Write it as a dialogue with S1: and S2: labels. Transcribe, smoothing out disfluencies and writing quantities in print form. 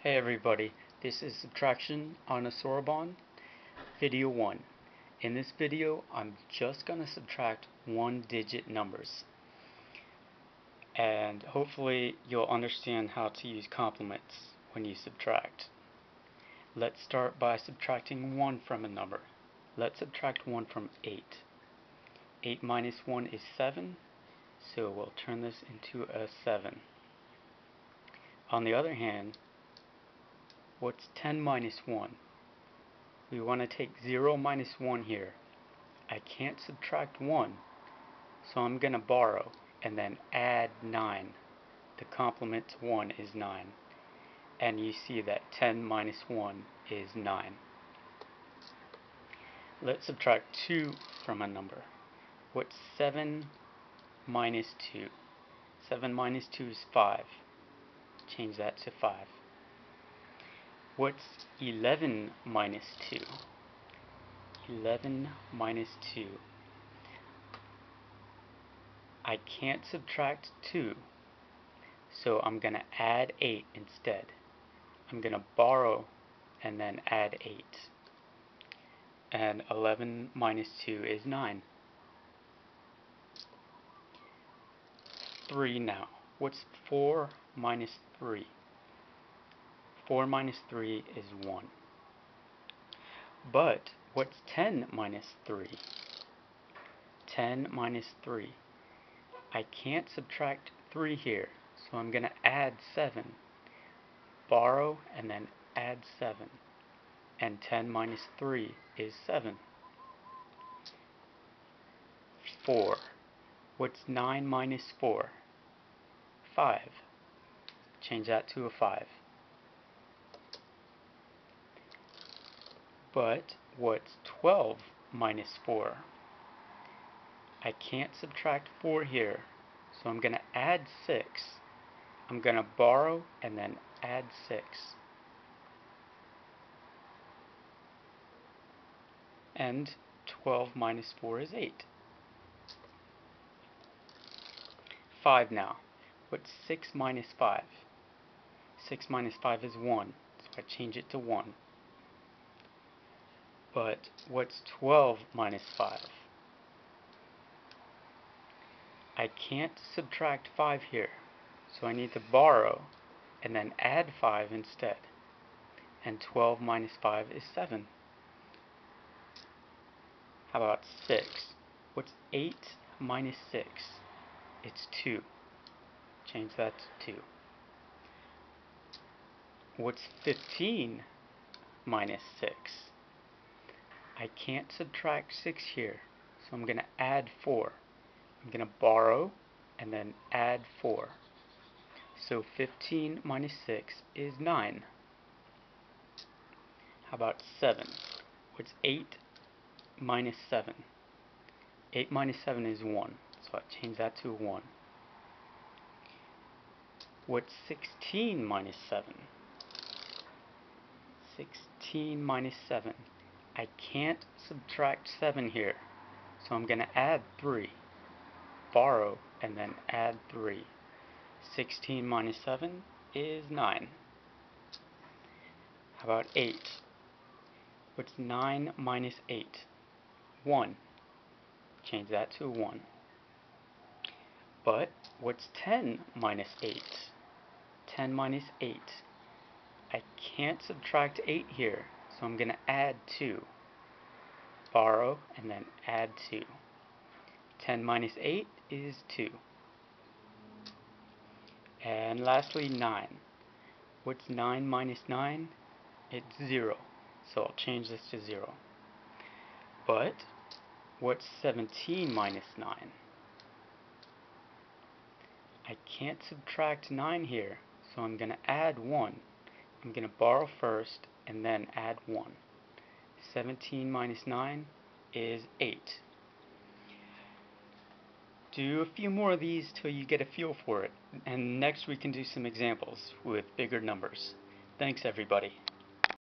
S1: Hey everybody, this is Subtraction on a Soroban, video 1. In this video, I'm just going to subtract one-digit numbers. And hopefully you'll understand how to use complements when you subtract. Let's start by subtracting 1 from a number. Let's subtract 1 from 8. 8 minus 1 is 7, so we'll turn this into a 7. On the other hand, what's 10 minus 1? We want to take 0 minus 1 here. I can't subtract 1, so I'm going to borrow and then add 9. The complement to 1 is 9. And you see that 10 minus 1 is 9. Let's subtract 2 from a number. What's 7 minus 2? 7 minus 2 is 5. Change that to 5. What's 11 minus 2? 11 minus 2. I can't subtract 2, so I'm going to add 8 instead. I'm going to borrow and then add 8. And 11 minus 2 is 9. 3 now. What's 4 minus 3? 4 minus 3 is 1. But what's 10 minus 3? 10 minus 3. I can't subtract 3 here, so I'm going to add 7. Borrow and then add 7. And 10 minus 3 is 7. 4. What's 9 minus 4? 5. Change that to a 5. But what's 12 minus 4? I can't subtract 4 here, so I'm going to add 6. I'm going to borrow and then add 6. And 12 minus 4 is 8. 5 now. What's 6 minus 5? 6 minus 5 is 1, so I change it to 1. But what's 12 minus 5? I can't subtract 5 here, so I need to borrow and then add 5 instead. And 12 minus 5 is 7. How about 6? What's 8 minus 6? It's 2. Change that to 2. What's 15 minus 6? I can't subtract 6 here, so I'm going to add 4. I'm going to borrow and then add 4. So 15 minus 6 is 9. How about 7? What's 8 minus 7? 8 minus 7 is 1, so I change that to 1. What's 16 minus 7? 16 minus 7. I can't subtract 7 here, so I'm going to add 3. Borrow and then add 3. 16 minus 7 is 9. How about 8? What's 9 minus 8? 1. Change that to 1. But what's 10 minus 8? 10 minus 8. I can't subtract 8 here, so I'm going to add 2. Borrow and then add 2. 10 minus 8 is 2. And lastly, 9. What's 9 minus 9? It's 0. So I'll change this to 0. But what's 17 minus 9? I can't subtract 9 here, so I'm going to add 1. I'm going to borrow first and then add 1. 17 minus 9 is 8. Do a few more of these till you get a feel for it, and next we can do some examples with bigger numbers. Thanks everybody.